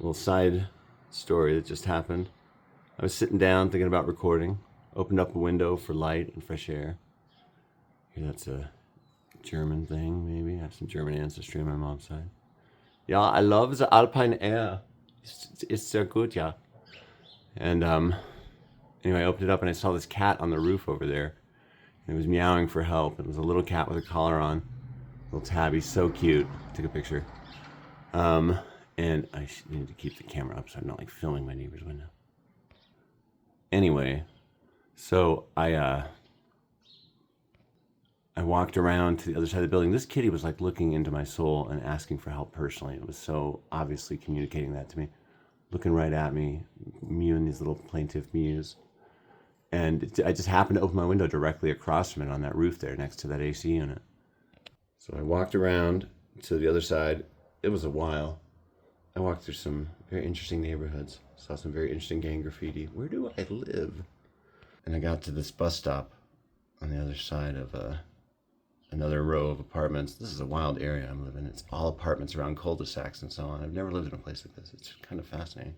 little side story that just happened. I was sitting down thinking about recording, opened up a window for light and fresh air. Maybe that's a German thing, maybe. I have some German ancestry on my mom's side. Yeah, I love the Alpine air. It's sehr gut, yeah. And anyway, I opened it up and I saw this cat on the roof over there. And it was meowing for help. It was a little cat with a collar on, little tabby, so cute. Took a picture. And I need to keep the camera up so I'm not like filming my neighbor's window. Anyway, so I walked around to the other side of the building. This kitty was like looking into my soul and asking for help personally. It was so obviously communicating that to me, looking right at me, mewing these little plaintive mews. And I just happened to open my window directly across from it on that roof there next to that AC unit. So I walked around to the other side. It was a while. I walked through some very interesting neighborhoods, saw some very interesting gang graffiti. Where do I live? And I got to this bus stop on the other side of another row of apartments. This is a wild area I'm living in. It's all apartments around cul-de-sacs and so on. I've never lived in a place like this. It's kind of fascinating.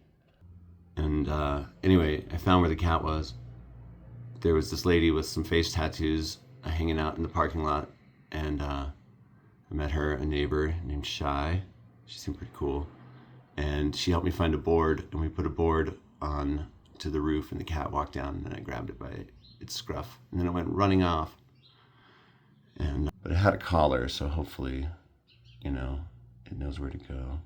And anyway, I found where the cat was. There was this lady with some face tattoos hanging out in the parking lot. And I met her, a neighbor named Shy. She seemed pretty cool. And she helped me find a board, and we put a board on to the roof, and the cat walked down, and I grabbed it by its scruff. And then it went running off. But it had a collar, so hopefully, it knows where to go.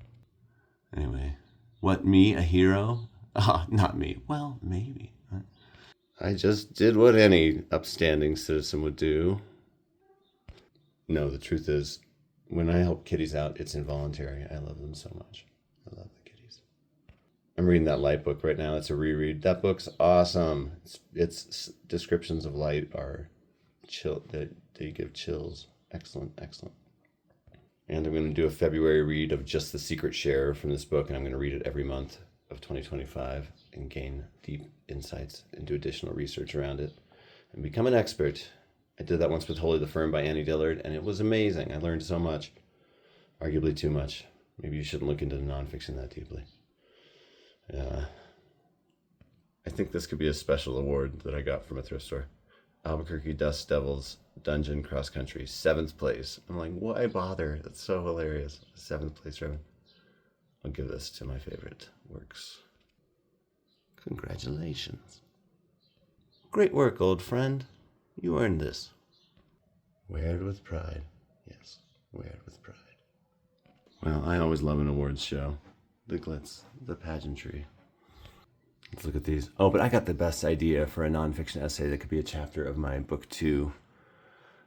Anyway, what, me, a hero? Ah, not me. Well, maybe. I just did what any upstanding citizen would do. No, the truth is, when I help kitties out, it's involuntary. I love them so much. I love the kitties. I'm reading that light book right now. It's a reread. That book's awesome. Its descriptions of light are chill. They give chills. Excellent, excellent. And I'm going to do a February read of just the secret share from this book, and I'm going to read it every month of 2025 and gain deep insights and do additional research around it and become an expert. I did that once with Holy the Firm by Annie Dillard, and it was amazing. I learned so much, arguably too much. Maybe you shouldn't look into nonfiction that deeply. I think this could be a special award that I got from a thrift store. Albuquerque Dust Devils Dungeon Cross Country, 7th place. I'm like, why bother? That's so hilarious. 7th place, Reverend. I'll give this to my favorite works. Congratulations. Great work, old friend. You earned this. Wear it with pride. Yes, wear it with pride. Well, I always love an awards show. The glitz, the pageantry. Let's look at these. Oh, but I got the best idea for a nonfiction essay that could be a chapter of my book 2,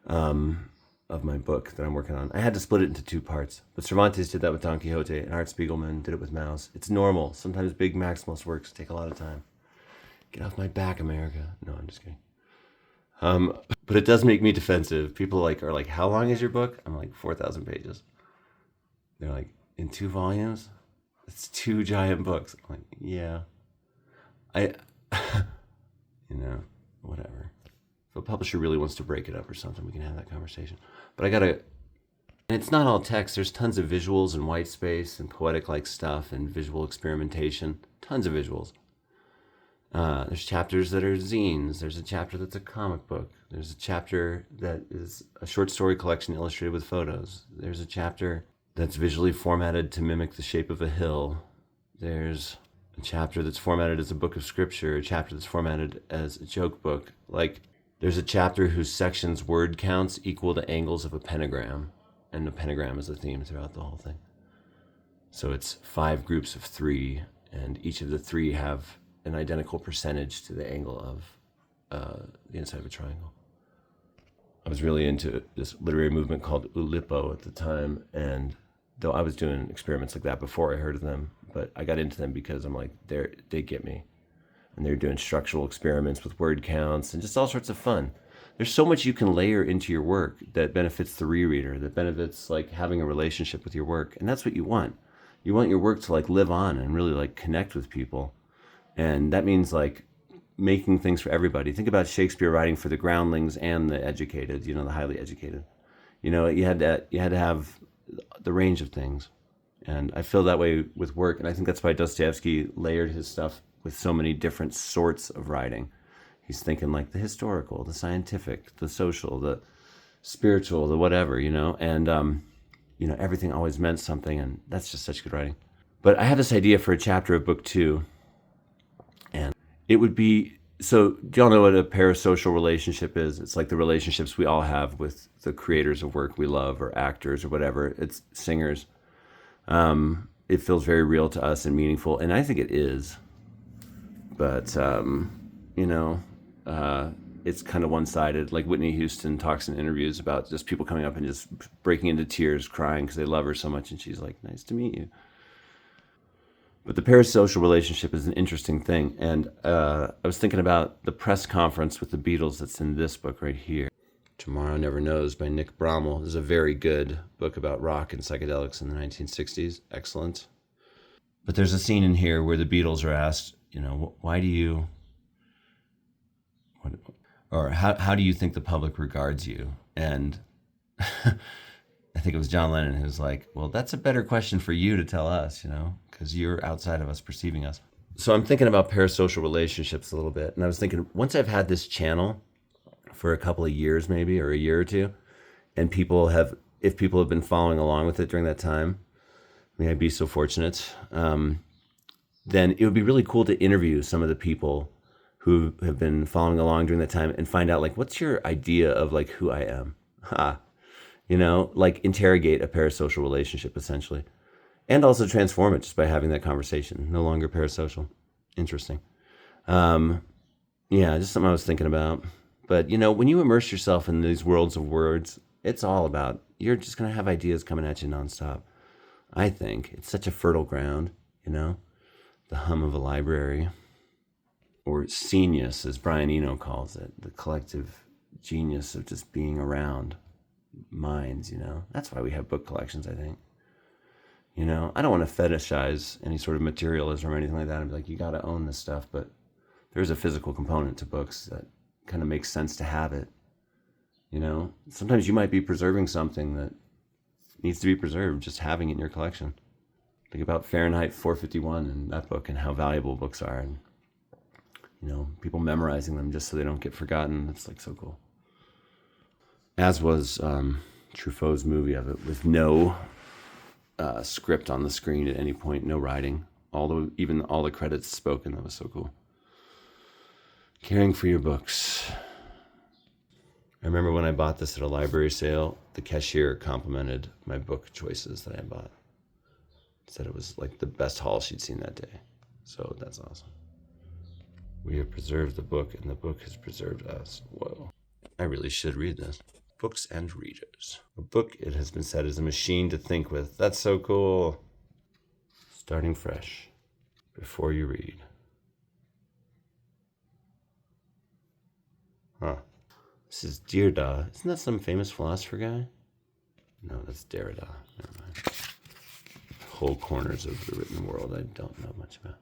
of my book that I'm working on. I had to split it into 2 parts, but Cervantes did that with Don Quixote, and Art Spiegelman did it with Mouse. It's normal. Sometimes big maximalist works take a lot of time. Get off my back, America. No, I'm just kidding. But it does make me defensive. People are like, how long is your book? I'm like, 4,000 pages. They're like, in 2 volumes? It's 2 giant books. I'm like, yeah. Whatever. If a publisher really wants to break it up or something, we can have that conversation. But and it's not all text. There's tons of visuals and white space and poetic-like stuff and visual experimentation. Tons of visuals. There's chapters that are zines. There's a chapter that's a comic book. There's a chapter that is a short story collection illustrated with photos. There's a chapter that's visually formatted to mimic the shape of a hill. There's a chapter that's formatted as a book of scripture, a chapter that's formatted as a joke book. There's a chapter whose sections word counts equal the angles of a pentagram, and the pentagram is a theme throughout the whole thing. So it's 5 groups of 3, and each of the 3 have an identical percentage to the angle of the inside of a triangle. I was really into this literary movement called Oulipo at the time, and though I was doing experiments like that before I heard of them, but I got into them because I'm like, they get me. And they're doing structural experiments with word counts and just all sorts of fun. There's so much you can layer into your work that benefits the rereader, that benefits having a relationship with your work. And that's what you want. You want your work to live on and really connect with people. And that means making things for everybody. Think about Shakespeare writing for the groundlings and the educated, the highly educated. You had to have the range of things. And I feel that way with work. And I think that's why Dostoevsky layered his stuff with so many different sorts of writing. He's thinking like the historical, the scientific, the social, the spiritual, the whatever, and, everything always meant something. And that's just such good writing. But I have this idea for a chapter of book 2. And it would be, so do y'all know what a parasocial relationship is? It's like the relationships we all have with the creators of work we love, or actors, or whatever. It's singers. It feels very real to us and meaningful, and I think it is. But it's kind of one-sided. Like Whitney Houston talks in interviews about just people coming up and just breaking into tears, crying because they love her so much, and she's like, "Nice to meet you." But the parasocial relationship is an interesting thing, and I was thinking about the press conference with the Beatles that's in this book right here. Tomorrow Never Knows by Nick Brommel. This is a very good book about rock and psychedelics in the 1960s. Excellent. But there's a scene in here where the Beatles are asked, why do you, or how do you think the public regards you? And I think it was John Lennon who was like, well, that's a better question for you to tell us, because you're outside of us perceiving us. So I'm thinking about parasocial relationships a little bit. And I was thinking, once I've had this channel for a couple of years, maybe, or a year or two, and if people have been following along with it during that time, may I be so fortunate, then it would be really cool to interview some of the people who have been following along during that time and find out, like, what's your idea of like who I am? Like interrogate a parasocial relationship essentially, and also transform it just by having that conversation. No longer parasocial. Interesting. Just something I was thinking about. But, when you immerse yourself in these worlds of words, it's all about, you're just going to have ideas coming at you nonstop. I think it's such a fertile ground, the hum of a library, or genius, as Brian Eno calls it, the collective genius of just being around minds, That's why we have book collections, I think. I don't want to fetishize any sort of materialism or anything like that. I'd be like, you got to own this stuff, but there's a physical component to books that kind of makes sense to have it. Sometimes you might be preserving something that needs to be preserved, just having it in your collection. Think about Fahrenheit 451 and that book and how valuable books are, and people memorizing them just so they don't get forgotten. It's like so cool. As was Truffaut's movie of it, with no script on the screen at any point, no writing, even all the credits spoken. That was so cool. Caring for your books. I remember when I bought this at a library sale, the cashier complimented my book choices that I bought. Said it was like the best haul she'd seen that day. So that's awesome. We have preserved the book, and the book has preserved us. Whoa. I really should read this. Books and readers. A book, it has been said, is a machine to think with. That's so cool. Starting fresh before you read. Huh. This is Derrida. Isn't that some famous philosopher guy? No, that's Derrida. Never mind. Whole corners of the written world I don't know much about.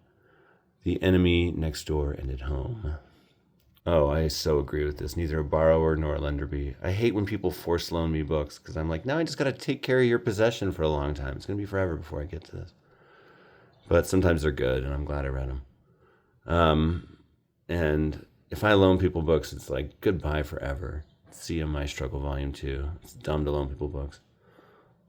The enemy next door and at home. Oh, I so agree with this. Neither a borrower nor a lender be. I hate when people force loan me books because I'm like, now I just got to take care of your possession for a long time. It's going to be forever before I get to this. But sometimes they're good, and I'm glad I read them. And if I loan people books, it's like, goodbye forever. See you in My Struggle Volume 2. It's dumb to loan people books.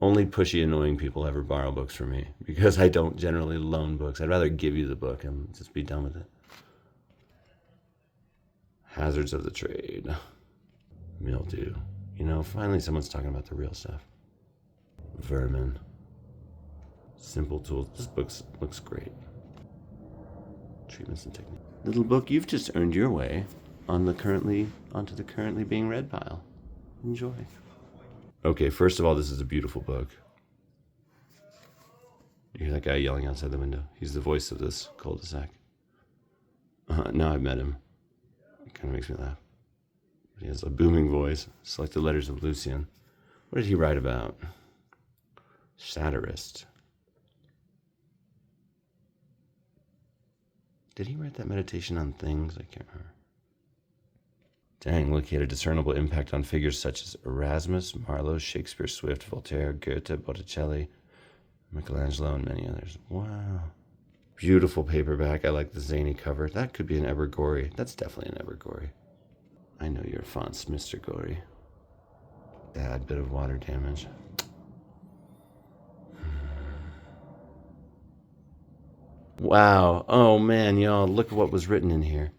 Only pushy, annoying people ever borrow books from me because I don't generally loan books. I'd rather give you the book and just be done with it. Hazards of the trade. Mildew. Finally someone's talking about the real stuff. Vermin. Simple tools. This book looks great. Treatments and techniques. Little book, you've just earned your way onto the currently being read pile. Enjoy. Okay, first of all, this is a beautiful book. You hear that guy yelling outside the window? He's the voice of this cul-de-sac. Now I've met him. It kind of makes me laugh. He has a booming voice. Select the letters of Lucian. What did he write about? Satirist. Did he write that meditation on things? I can't remember. Dang, look, he had a discernible impact on figures such as Erasmus, Marlowe, Shakespeare, Swift, Voltaire, Goethe, Botticelli, Michelangelo and many others. Wow. Beautiful paperback. I like the zany cover. That could be an Evergory. That's definitely an Evergory. I know your fonts, Mr. Gory. Bad bit of water damage. Wow. Oh man, y'all, look at what was written in here.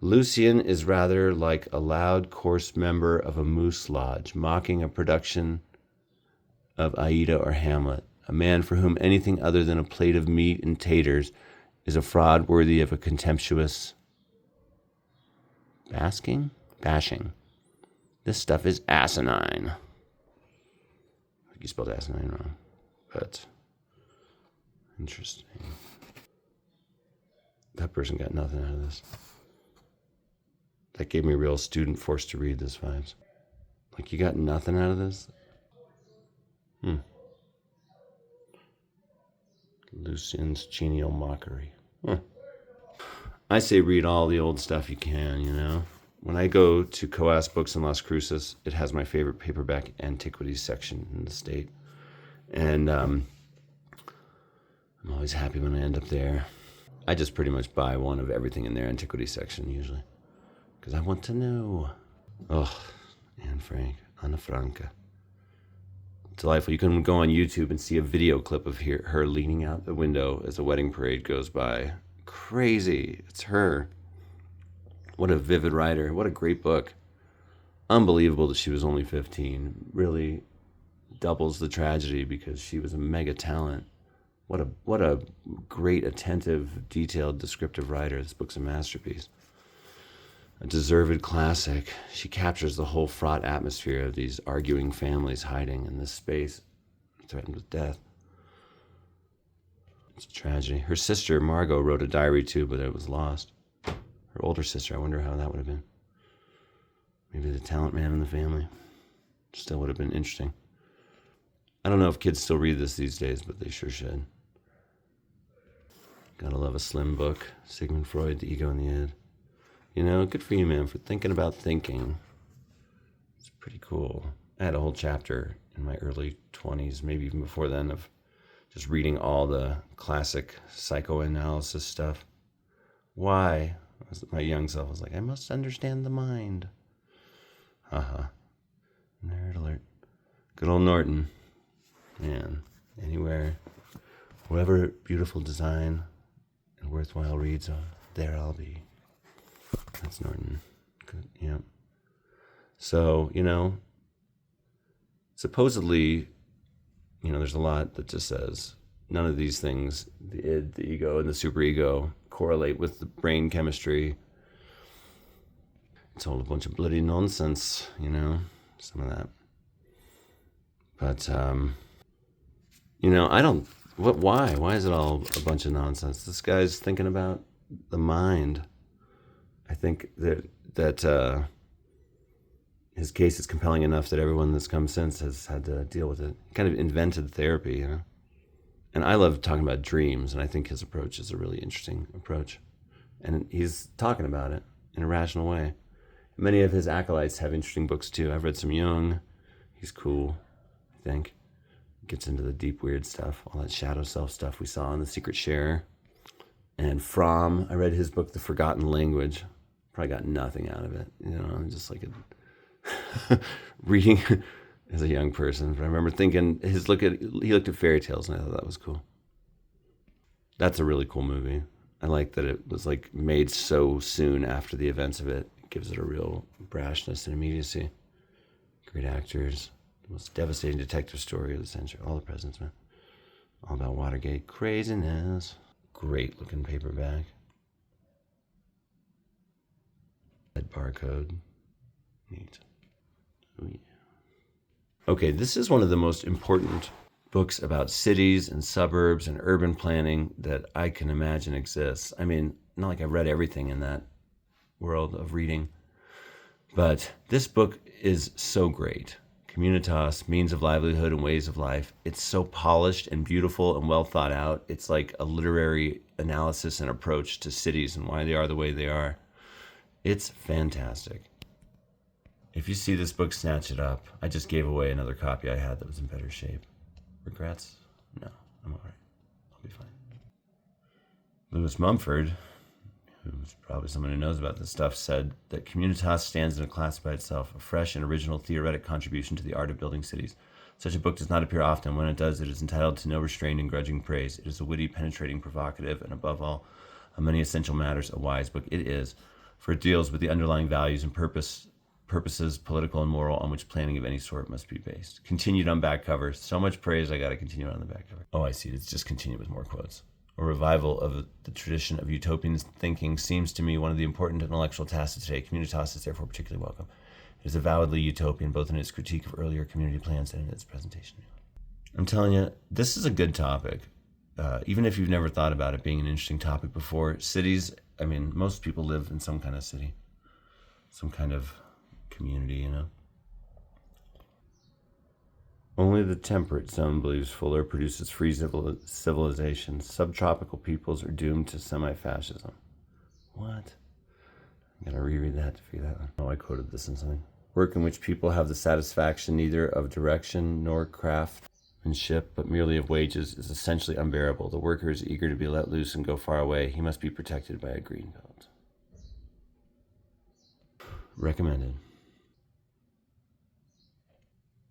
Lucian is rather like a loud, coarse member of a moose lodge, mocking a production of Aida or Hamlet. A man for whom anything other than a plate of meat and taters is a fraud worthy of a contemptuous bashing. This stuff is asinine. I think you spelled asinine wrong, but interesting. That person got nothing out of this. That gave me real student forced to read this vibes. Like, you got nothing out of this? Lucian's genial mockery. I say read all the old stuff you can, you know? When I go to Coas Books in Las Cruces, it has my favorite paperback antiquities section in the state. And I'm always happy when I end up there. I just pretty much buy one of everything in their antiquity section usually, because I want to know. Oh, Anne Frank, Anna Franca. Delightful. You can go on YouTube and see a video clip of her leaning out the window as a wedding parade goes by. Crazy. It's her. What a vivid writer. What a great book. Unbelievable that she was only 15. Really doubles the tragedy because she was a mega talent. What a great, attentive, detailed, descriptive writer. This book's a masterpiece. A deserved classic. She captures the whole fraught atmosphere of these arguing families hiding in this space, threatened with death. It's a tragedy. Her sister, Margot, wrote a diary too, but it was lost. Her older sister, I wonder how that would have been. Maybe the talent man in the family. Still would have been interesting. I don't know if kids still read this these days, but they sure should. Gotta love a slim book. Sigmund Freud, The Ego and the Id. You know, good for you, man, for thinking about thinking. It's pretty cool. I had a whole chapter in my early 20s, maybe even before then, of just reading all the classic psychoanalysis stuff. Why? My young self was like, I must understand the mind. Haha. Nerd alert. Good old Norton. Man, anywhere, whatever beautiful design and worthwhile reads are, there I'll be. That's Norton. Good, yeah. So, you know, supposedly, you know, there's a lot that just says none of these things, the id, the ego, and the superego, correlate with the brain chemistry. It's all a bunch of bloody nonsense, you know, some of that. But, you know, why? Why is it all a bunch of nonsense? This guy's thinking about the mind. I think that his case is compelling enough that everyone that's come since has had to deal with it. He kind of invented therapy, you know. And I love talking about dreams, and I think his approach is a really interesting approach. And he's talking about it in a rational way. Many of his acolytes have interesting books too. I've read some Jung. He's cool, I think. Gets into the deep, weird stuff, all that shadow self stuff we saw in The Secret Share. And Fromm, I read his book, The Forgotten Language. Probably got nothing out of it, you know, just like reading as a young person. But I remember thinking he looked at fairy tales, and I thought that was cool. That's a really cool movie. I like that it was like made so soon after the events of it. It gives it a real brashness and immediacy. Great actors. The most devastating detective story of the century. All the presidents, man. All about Watergate. Craziness. Great looking paperback. That barcode. Neat. Oh, yeah. Okay, this is one of the most important books about cities and suburbs and urban planning that I can imagine exists. I mean, not like I've read everything in that world of reading, but this book is so great. Communitas, Means of Livelihood and Ways of Life. It's so polished and beautiful and well thought out. It's like a literary analysis and approach to cities and why they are the way they are. It's fantastic. If you see this book, snatch it up. I just gave away another copy I had that was in better shape. Regrets? No, I'm all right. I'll be fine. Lewis Mumford, who's probably someone who knows about this stuff, said that Communitas stands in a class by itself, a fresh and original theoretic contribution to the art of building cities. Such a book does not appear often. When it does, it is entitled to no restrained and grudging praise. It is a witty, penetrating, provocative, and above all, on many essential matters, a wise book. It is, for it deals with the underlying values and purposes, political and moral, on which planning of any sort must be based. Continued on back cover. So much praise, I got to continue on the back cover. Oh, I see. It's just continue with more quotes. A revival of the tradition of utopian thinking seems to me one of the important intellectual tasks of today. Communitas is therefore particularly welcome. It is avowedly utopian, both in its critique of earlier community plans and in its presentation. I'm telling you, this is a good topic. Even if you've never thought about it being an interesting topic before, cities, I mean, most people live in some kind of city, some kind of community, you know. Only the temperate zone, believes Fuller, produces free civilization. Subtropical peoples are doomed to semi-fascism. What? I gotta reread that to figure that out. Oh, I quoted this in something. Work in which people have the satisfaction neither of direction nor craftsmanship, but merely of wages, is essentially unbearable. The worker is eager to be let loose and go far away. He must be protected by a green belt. Recommended.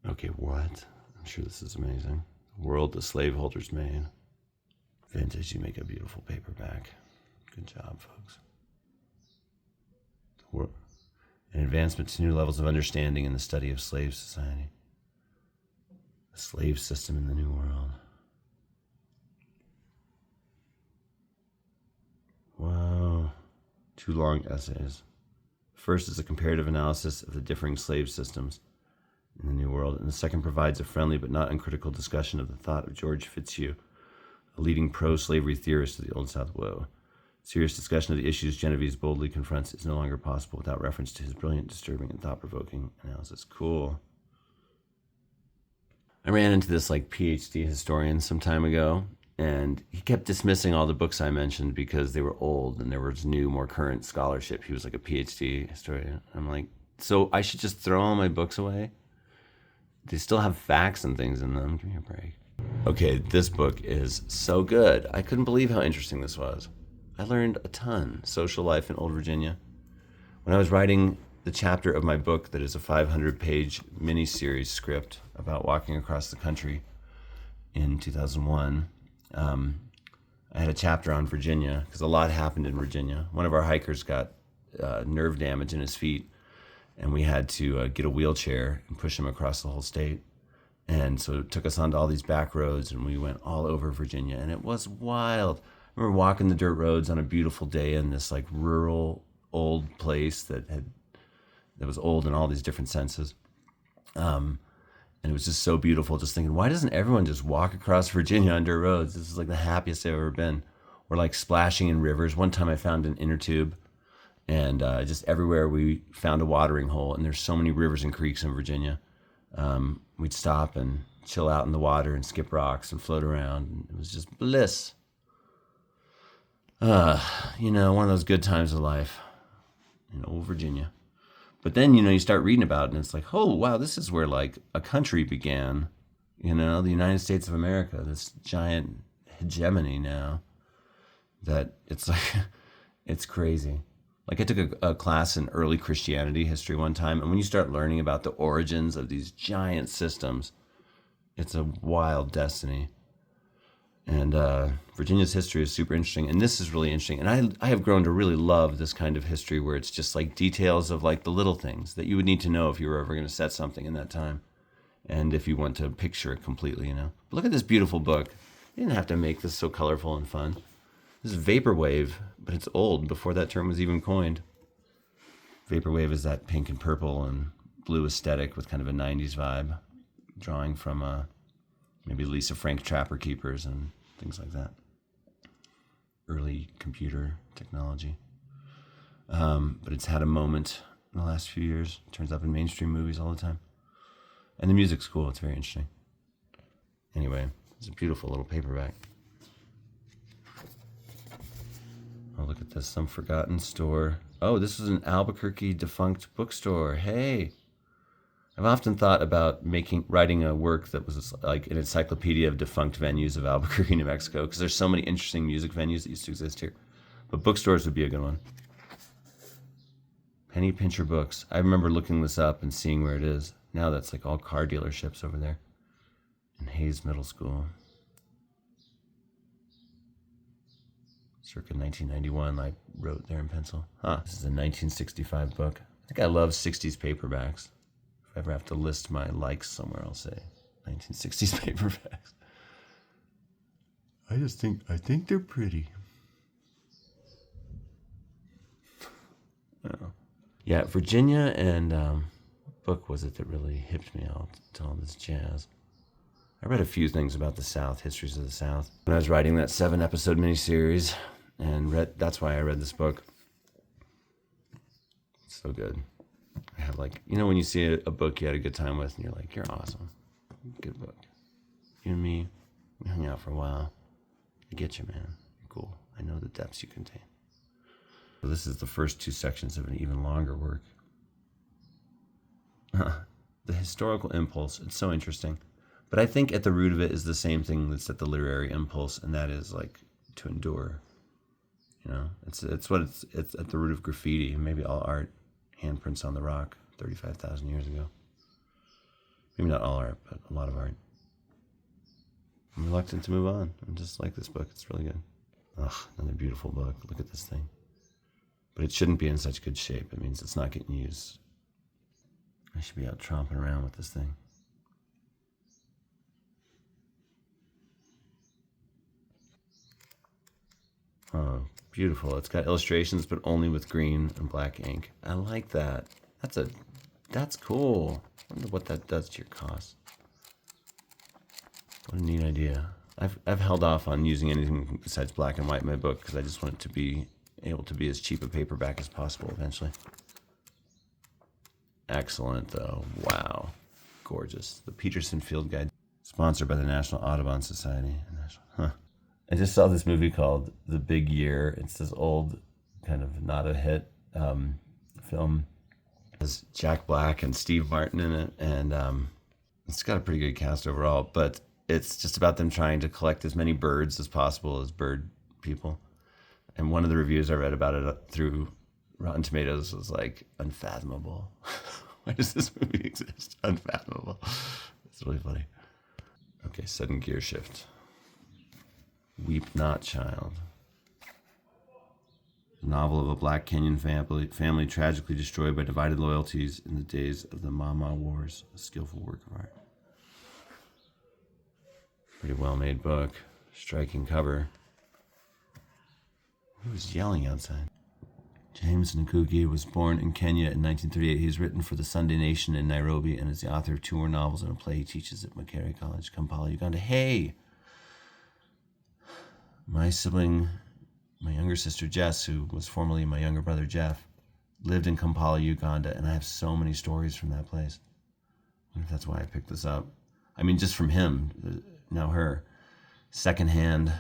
Okay, what? I'm sure this is amazing. The world the slaveholders made. Vintage, you make a beautiful paperback. Good job, folks. An advancement to new levels of understanding in the study of slave society. The slave system in the New World. Wow. 2 long essays. First is a comparative analysis of the differing slave systems in the New World, and the second provides a friendly but not uncritical discussion of the thought of George Fitzhugh, a leading pro-slavery theorist of the Old South. Whoa. Serious discussion of the issues Genovese boldly confronts is no longer possible without reference to his brilliant, disturbing, and thought-provoking analysis. Cool. I ran into this PhD historian some time ago, and he kept dismissing all the books I mentioned because they were old and there was new, more current scholarship. He was like a PhD historian. I'm like, so I should just throw all my books away? They still have facts and things in them. Give me a break. Okay, this book is so good. I couldn't believe how interesting this was. I learned a ton. Social life in Old Virginia. When I was writing the chapter of my book that is a 500-page mini-series script about walking across the country in 2001, I had a chapter on Virginia because a lot happened in Virginia. One of our hikers got nerve damage in his feet, and we had to get a wheelchair and push him across the whole state. And so it took us onto all these back roads, and we went all over Virginia, and it was wild. I remember walking the dirt roads on a beautiful day in this rural old place that was old in all these different senses. And it was just so beautiful, just thinking, why doesn't everyone just walk across Virginia on dirt roads? This is the happiest I've ever been. Or splashing in rivers. One time I found an inner tube, and just everywhere we found a watering hole, and there's so many rivers and creeks in Virginia. We'd stop and chill out in the water and skip rocks and float around. And it was just bliss. One of those good times of life in old Virginia. But then, you start reading about it, and it's oh, wow, this is where a country began. The United States of America, this giant hegemony now that it's it's crazy. I took a class in early Christianity history one time, and when you start learning about the origins of these giant systems, it's a wild destiny. And Virginia's history is super interesting, and this is really interesting. And I have grown to really love this kind of history where it's just details of the little things that you would need to know if you were ever going to set something in that time, and if you want to picture it completely, But look at this beautiful book. You didn't have to make this so colorful and fun. This is vaporwave, but it's old, before that term was even coined. Vaporwave is that pink and purple and blue aesthetic with kind of a 90s vibe, drawing from maybe Lisa Frank Trapper Keepers and things like that. Early computer technology. But it's had a moment in the last few years. It turns up in mainstream movies all the time. And the music's cool. It's very interesting. Anyway, it's a beautiful little paperback. Oh, look at this. Some forgotten store. Oh, this is an Albuquerque defunct bookstore. Hey. I've often thought about writing a work that was like an encyclopedia of defunct venues of Albuquerque, New Mexico, because there's so many interesting music venues that used to exist here. But bookstores would be a good one. Penny Pincher Books. I remember looking this up and seeing where it is. Now that's like all car dealerships over there in Hayes Middle School. Circa 1991, I wrote there in pencil. This is a 1965 book. I think I love 60s paperbacks. If I ever have to list my likes somewhere, I'll say 1960s paperbacks. I think they're pretty. Oh. Yeah, Virginia and what book was it that really hipped me out to all this jazz? I read a few things about the South, histories of the South, when I was writing that 7-episode miniseries, and that's why I read this book. It's so good. I have when you see a book you had a good time with, and you're like, you're awesome. Good book. You and me, we hung out for a while. I get you, man. You're cool. I know the depths you contain. So this is the first 2 sections of an even longer work. The historical impulse, it's so interesting. But I think at the root of it is the same thing that's at the literary impulse, and that is like to endure. It's at the root of graffiti, maybe all art, handprints on the rock 35,000 years ago. Maybe not all art, but a lot of art. I'm reluctant to move on. I just like this book. It's really good. Another beautiful book. Look at this thing. But it shouldn't be in such good shape. It means it's not getting used. I should be out tromping around with this thing. Oh, beautiful. It's got illustrations, but only with green and black ink. I like that. That's cool. I wonder what that does to your cost. What a neat idea. I've held off on using anything besides black and white in my book because I just want it to be able to be as cheap a paperback as possible eventually. Excellent, though. Wow. Gorgeous. The Peterson Field Guide, sponsored by the National Audubon Society. I just saw this movie called The Big Year. It's this old, kind of not a hit film. There's Jack Black and Steve Martin in it, and it's got a pretty good cast overall, but it's just about them trying to collect as many birds as possible as bird people. And one of the reviews I read about it through Rotten Tomatoes was like, unfathomable. Why does this movie exist? Unfathomable. It's really funny. Okay, sudden gear shift. Weep Not, Child. The novel of a Black Kenyan family tragically destroyed by divided loyalties in the days of the Mama Wars. A skillful work of art. Pretty well-made book. Striking cover. Who was yelling outside? James Ngugi was born in Kenya in 1938. He's written for the Sunday Nation in Nairobi and is the author of 2 more novels and a play he teaches at Makerere College, Kampala, Uganda. Hey! My sibling, my younger sister Jess, who was formerly my younger brother Jeff, lived in Kampala, Uganda, and I have so many stories from that place. I wonder if that's why I picked this up. I mean, just from him, now her. Secondhand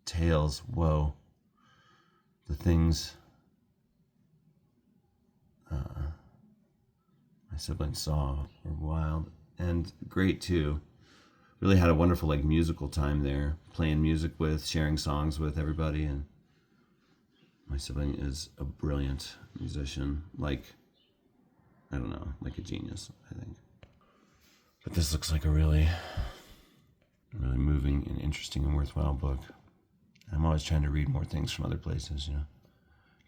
tales, whoa. The things my siblings saw were wild and great too. Really had a wonderful musical time there, playing music with, sharing songs with everybody, and my sibling is a brilliant musician, like a genius, I think. But this looks like a really moving and interesting and worthwhile book. I'm always trying to read more things from other places,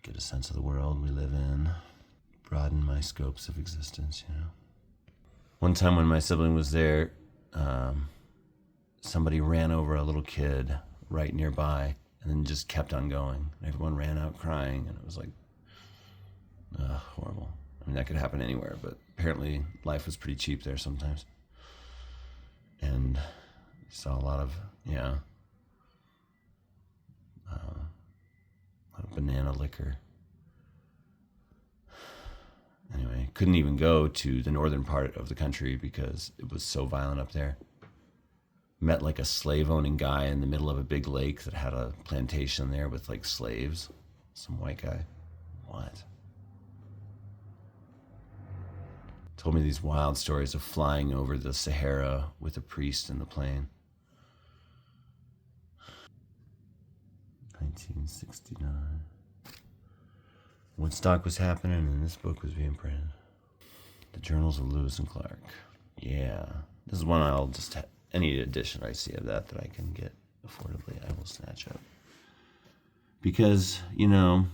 get a sense of the world we live in, broaden my scopes of existence, One time when my sibling was there, somebody ran over a little kid right nearby and then just kept on going. Everyone ran out crying, and it was like, horrible. I mean, that could happen anywhere, but apparently life was pretty cheap there sometimes. And saw a lot of banana liquor. Anyway, couldn't even go to the northern part of the country because it was so violent up there. Met a slave-owning guy in the middle of a big lake that had a plantation there with slaves. Some white guy. What? Told me these wild stories of flying over the Sahara with a priest in the plane. 1969. Woodstock was happening and this book was being printed. The Journals of Lewis and Clark. Yeah. This is one I'll just any edition I see of that I can get affordably, I will snatch up. Because, you know,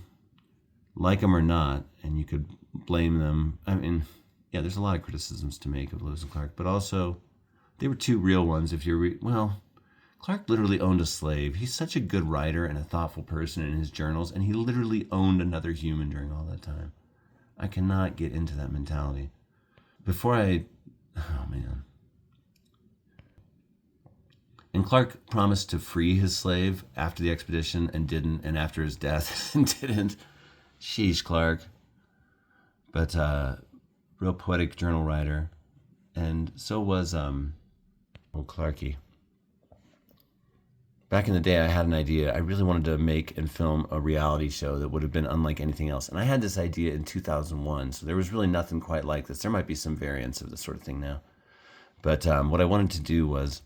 like them or not, and you could blame them. I mean, yeah, there's a lot of criticisms to make of Lewis and Clark, but also they were two real ones. If you're, Clark literally owned a slave. He's such a good writer and a thoughtful person in his journals, and he literally owned another human during all that time. I cannot get into that mentality. Oh man. And Clark promised to free his slave after the expedition and didn't, and after his death and didn't. Sheesh, Clark. But real poetic journal writer. And so was old Clarky. Back in the day, I had an idea. I really wanted to make and film a reality show that would have been unlike anything else. And I had this idea in 2001, so there was really nothing quite like this. There might be some variants of this sort of thing now. But what I wanted to do was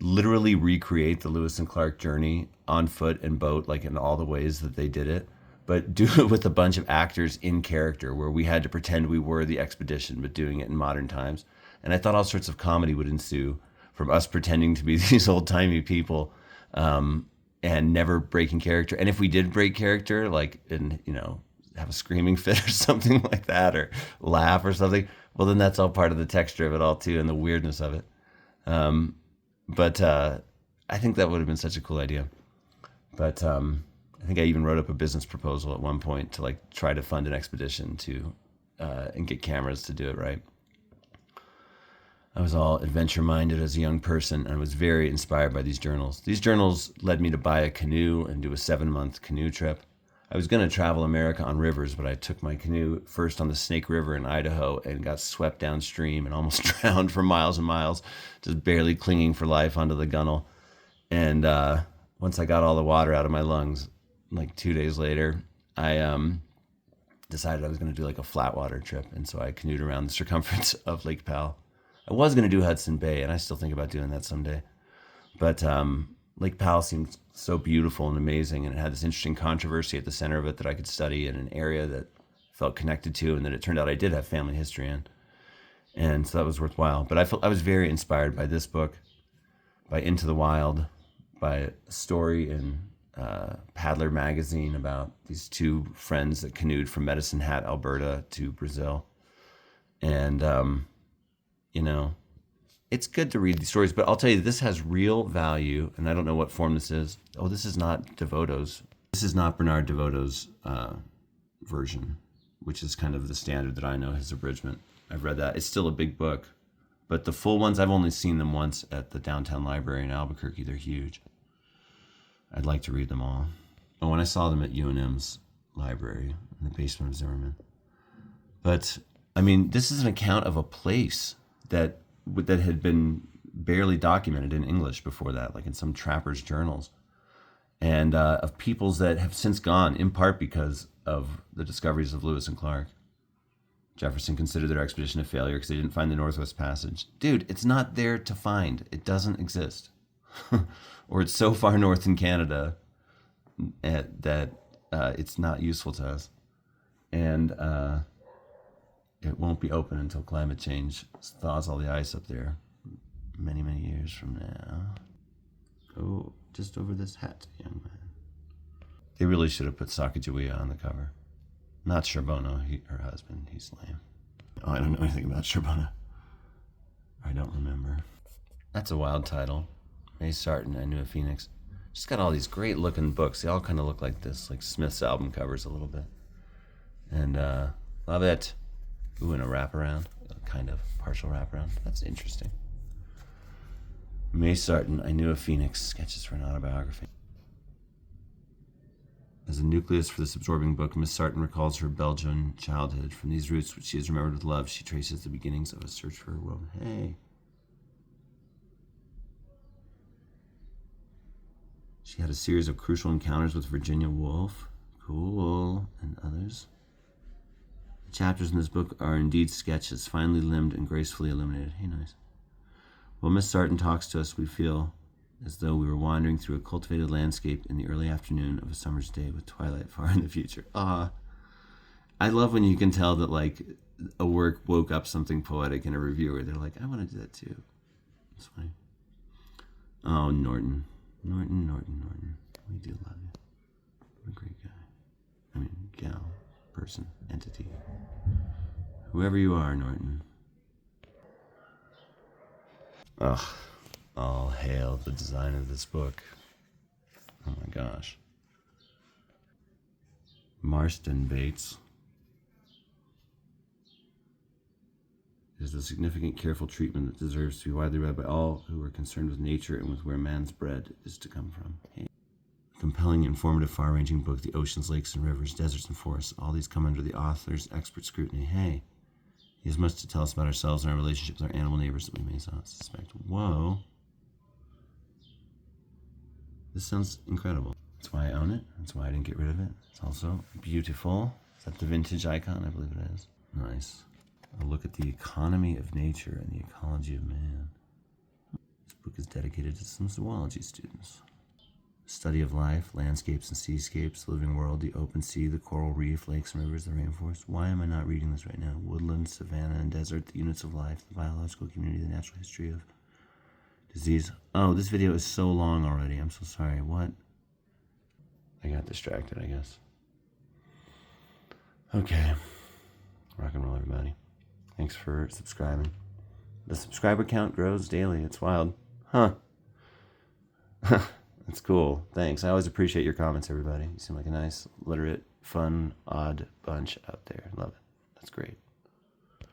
literally recreate the Lewis and Clark journey on foot and boat, like in all the ways that they did it, but do it with a bunch of actors in character where we had to pretend we were the expedition, but doing it in modern times. And I thought all sorts of comedy would ensue from us pretending to be these old-timey people and never breaking character. And if we did break character, like, have a screaming fit or something like that, or laugh or something, well, then that's all part of the texture of it all too, and the weirdness of it. But I think that would have been such a cool idea. But I think I even wrote up a business proposal at one point to like try to fund an expedition to and get cameras to do it right. I was all adventure-minded as a young person and was very inspired by these journals. These journals led me to buy a canoe and do a 7-month canoe trip. I was going to travel America on rivers, but I took my canoe first on the Snake River in Idaho and got swept downstream and almost drowned for miles and miles, just barely clinging for life onto the gunnel. And once I got all the water out of my lungs, like 2 days later, I decided I was going to do like a flat water trip. And so I canoed around the circumference of Lake Powell. I was going to do Hudson Bay, and I still think about doing that someday. But Lake Powell seemed so beautiful and amazing, and it had this interesting controversy at the center of it that I could study in an area that felt connected to, and that it turned out I did have family history in. And so that was worthwhile. But I was very inspired by this book, by Into the Wild, by a story in Paddler magazine about these two friends that canoed from Medicine Hat, Alberta to Brazil. And it's good to read these stories, but I'll tell you, this has real value, and I don't know what form this is. Oh, this is not Devoto's. This is not Bernard Devoto's version, which is kind of the standard that I know, his abridgment. I've read that. It's still a big book, but the full ones, I've only seen them once at the downtown library in Albuquerque. They're huge. I'd like to read them all. Oh, and I saw them at UNM's library in the basement of Zimmerman. But, I mean, this is an account of a place that had been barely documented in English before that, like in some trapper's journals, and of peoples that have since gone, in part because of the discoveries of Lewis and Clark. Jefferson considered their expedition a failure because they didn't find the Northwest Passage. Dude, it's not there to find. It doesn't exist. Or it's so far north in Canada that it's not useful to us. And it won't be open until climate change thaws all the ice up there many, many years from now. Go just over this hat, young man. They really should have put Sacagawea on the cover. Not Charbonneau, her husband. He's lame. Oh, I don't know anything about Charbonneau. I don't remember. That's a wild title. May Sarton, I Knew a Phoenix. She's got all these great looking books. They all kind of look like this, like Smith's album covers a little bit. And love it. Ooh, and a wraparound, a kind of partial wraparound. That's interesting. May Sarton, I Knew a Phoenix, sketches for an autobiography. As a nucleus for this absorbing book, Miss Sarton recalls her Belgian childhood. From these roots, which she has remembered with love, she traces the beginnings of a search for her world. Hey. She had a series of crucial encounters with Virginia Woolf. Cool. And others. Chapters in this book are indeed sketches, finely limbed and gracefully illuminated. Hey, nice. While Miss Sarton talks to us, we feel as though we were wandering through a cultivated landscape in the early afternoon of a summer's day with twilight far in the future. I love when you can tell that, like, a work woke up something poetic in a reviewer. They're like, I want to do that too. That's funny. Oh, Norton. Norton. We do love you. What a great guy. I mean, gal, person, entity. Whoever you are, Norton. Ugh. All hail the design of this book. Oh my gosh. Marston Bates. Is the significant, careful treatment that deserves to be widely read by all who are concerned with nature and with where man's bread is to come from. Hey. Compelling, informative, far-ranging book, the oceans, lakes, and rivers, deserts, and forests, all these come under the author's expert scrutiny. Hey, he has much to tell us about ourselves and our relationships with our animal neighbors that we may not suspect. Whoa. This sounds incredible. That's why I own it. That's why I didn't get rid of it. It's also beautiful. Is that the vintage icon? I believe it is. Nice. A look at the economy of nature and the ecology of man. This book is dedicated to some zoology students. Study of life, landscapes and seascapes, the living world, the open sea, the coral reef, lakes and rivers, the rainforest. Why am I not reading this right now? Woodland, savanna, and desert, the units of life, the biological community, the natural history of disease. Oh, this video is so long already. I'm so sorry. What? I got distracted, I guess. Okay. Rock and roll, everybody. Thanks for subscribing. The subscriber count grows daily. It's wild. Huh. That's cool. Thanks. I always appreciate your comments, everybody. You seem like a nice, literate, fun, odd bunch out there. Love it. That's great.